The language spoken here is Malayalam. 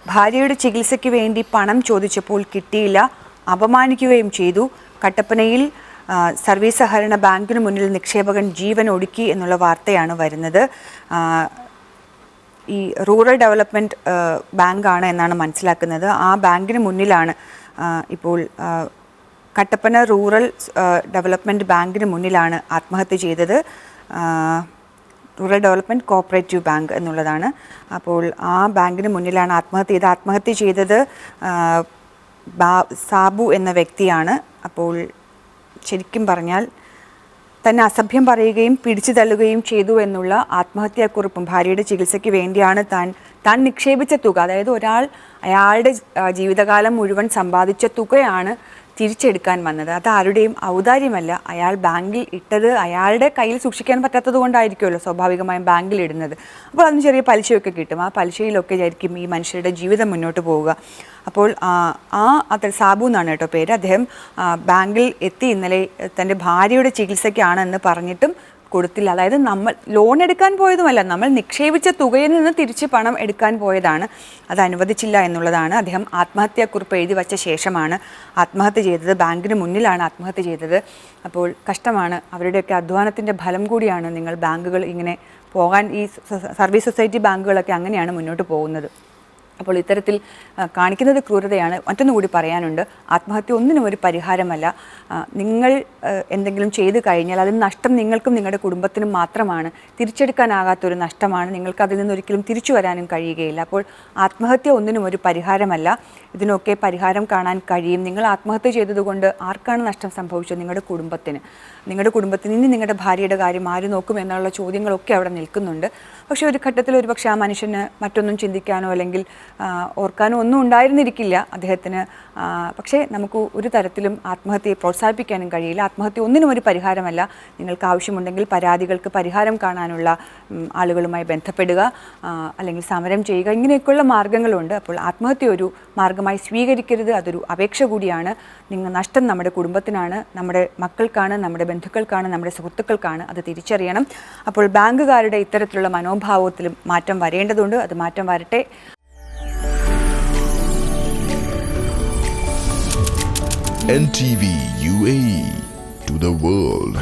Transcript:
ഭാര്യയുടെ ചികിത്സയ്ക്ക് വേണ്ടി പണം ചോദിച്ചപ്പോൾ കിട്ടിയില്ല, അപമാനിക്കുകയും ചെയ്തു. കട്ടപ്പനയിൽ സർവീസ് സഹകരണ ബാങ്കിന് മുന്നിൽ നിക്ഷേപകൻ ജീവൻ ഒടുക്കി എന്നുള്ള വാർത്തയാണ് വരുന്നത്. ഈ റൂറൽ ഡെവലപ്മെൻറ്റ് ബാങ്കാണ് എന്നാണ് മനസ്സിലാക്കുന്നത്. ആ ബാങ്കിന് മുന്നിലാണ് ഇപ്പോൾ കട്ടപ്പന റൂറൽ ഡെവലപ്മെൻറ്റ് ബാങ്കിന് മുന്നിലാണ് ആത്മഹത്യ ചെയ്തത്. റൂറൽ ഡെവലപ്മെൻറ്റ് കോഓപ്പറേറ്റീവ് ബാങ്ക് എന്നുള്ളതാണ്. അപ്പോൾ ആ ബാങ്കിന് മുന്നിലാണ് ആത്മഹത്യ ചെയ്തത് സാബു എന്ന വ്യക്തിയാണ്. അപ്പോൾ ശരിക്കും പറഞ്ഞാൽ തന്നെ അസഭ്യം പറയുകയും പിടിച്ചു തള്ളുകയും ചെയ്തു എന്നുള്ള ആത്മഹത്യാക്കുറിപ്പും, ഭാര്യയുടെ ചികിത്സയ്ക്ക് വേണ്ടിയാണ് താൻ നിക്ഷേപിച്ച തുക, അതായത് അയാളുടെ ജീവിതകാലം മുഴുവൻ സമ്പാദിച്ച തുകയാണ് തിരിച്ചെടുക്കാൻ വന്നത്. അത് ആരുടെയും ഔദാര്യമല്ല. അയാൾ ബാങ്കിൽ ഇട്ടത് അയാളുടെ കയ്യിൽ സൂക്ഷിക്കാൻ പറ്റാത്തത് കൊണ്ടായിരിക്കുമല്ലോ സ്വാഭാവികമായും ബാങ്കിൽ ഇടുന്നത്. അപ്പോൾ അതിന് ചെറിയ പലിശയൊക്കെ കിട്ടും. ആ പലിശയിലൊക്കെ ആയിരിക്കും ഈ മനുഷ്യരുടെ ജീവിതം മുന്നോട്ട് പോവുക. അപ്പോൾ അത്ര സാബു എന്നാണ് കേട്ടോ പേര്. അദ്ദേഹം ബാങ്കിൽ എത്തി ഇന്നലെ തൻ്റെ ഭാര്യയുടെ ചികിത്സയ്ക്കാണെന്ന് പറഞ്ഞിട്ടും കൊടുത്തില്ല. അതായത് നമ്മൾ ലോൺ എടുക്കാൻ പോയതുമല്ല, നമ്മൾ നിക്ഷേപിച്ച തുകയിൽ നിന്ന് തിരിച്ച് പണം എടുക്കാൻ പോയതാണ്. അത് അനുവദിച്ചില്ല എന്നുള്ളതാണ്. അദ്ദേഹം ആത്മഹത്യാക്കുറിപ്പ് എഴുതി വച്ച ശേഷമാണ് ആത്മഹത്യ ചെയ്തത്. ബാങ്കിന് മുന്നിലാണ് ആത്മഹത്യ ചെയ്തത്. അപ്പോൾ കഷ്ടമാണ്. അവരുടെയൊക്കെ അധ്വാനത്തിൻ്റെ ഫലം കൂടിയാണ് നിങ്ങൾ ബാങ്കുകൾ ഇങ്ങനെ പോകാൻ, ഈ സർവീസ് സൊസൈറ്റി ബാങ്കുകളൊക്കെ അങ്ങനെയാണ് മുന്നോട്ട് പോകുന്നത്. അപ്പോൾ ഇത്തരത്തിൽ കാണിക്കുന്നത് ക്രൂരതയാണ്. മറ്റൊന്നു കൂടി പറയാനുണ്ട്, ആത്മഹത്യ ഒന്നിനും ഒരു പരിഹാരമല്ല. നിങ്ങൾ എന്തെങ്കിലും ചെയ്തു കഴിഞ്ഞാൽ അതിന് നഷ്ടം നിങ്ങൾക്കും നിങ്ങളുടെ കുടുംബത്തിനും മാത്രമാണ്. തിരിച്ചെടുക്കാനാകാത്തൊരു നഷ്ടമാണ്. നിങ്ങൾക്ക് അതിൽ നിന്നൊരിക്കലും തിരിച്ചു വരാനും കഴിയുകയില്ല. അപ്പോൾ ആത്മഹത്യ ഒന്നിനും ഒരു പരിഹാരമല്ല. ഇതിനൊക്കെ പരിഹാരം കാണാൻ കഴിയും. നിങ്ങൾ ആത്മഹത്യ ചെയ്തതുകൊണ്ട് ആർക്കാണ് നഷ്ടം സംഭവിച്ചത്? നിങ്ങളുടെ കുടുംബത്തിന്. ഇനി നിങ്ങളുടെ ഭാര്യയുടെ കാര്യം ആര് നോക്കും എന്നുള്ള ചോദ്യങ്ങളൊക്കെ അവിടെ നിൽക്കുന്നുണ്ട്. പക്ഷേ ഒരു ഘട്ടത്തിൽ ഒരുപക്ഷെ ആ മനുഷ്യന് മറ്റൊന്നും ചിന്തിക്കാനോ അല്ലെങ്കിൽ ഓർക്കാനോ ഒന്നും ഉണ്ടായിരുന്നിരിക്കില്ല അദ്ദേഹത്തിന്. പക്ഷേ നമുക്ക് ഒരു തരത്തിലും ആത്മഹത്യയെ പ്രോത്സാഹിപ്പിക്കാനും കഴിയില്ല. ആത്മഹത്യ ഒന്നിനും ഒരു പരിഹാരമല്ല. നിങ്ങൾക്ക് ആവശ്യമുണ്ടെങ്കിൽ പരാതികൾക്ക് പരിഹാരം കാണാനുള്ള ആളുകളുമായി ബന്ധപ്പെടുക, അല്ലെങ്കിൽ സമരം ചെയ്യുക, ഇങ്ങനെയൊക്കെയുള്ള മാർഗ്ഗങ്ങളുണ്ട്. അപ്പോൾ ആത്മഹത്യ ഒരു മാർഗ്ഗമായി സ്വീകരിക്കരുത്. അതൊരു അപേക്ഷ കൂടിയാണ്. നഷ്ടം നമ്മുടെ കുടുംബത്തിനാണ്, നമ്മുടെ മക്കൾക്കാണ്, നമ്മുടെ ബന്ധുക്കൾക്കാണ്, നമ്മുടെ സുഹൃത്തുക്കൾക്കാണ്. അത് തിരിച്ചറിയണം. അപ്പോൾ ബാങ്കുകാരുടെ ഇത്തരത്തിലുള്ള മനോഭാവത്തിലും മാറ്റം വരേണ്ടതുണ്ട്. അത് മാറ്റം വരട്ടെ. NTV UAE to the world.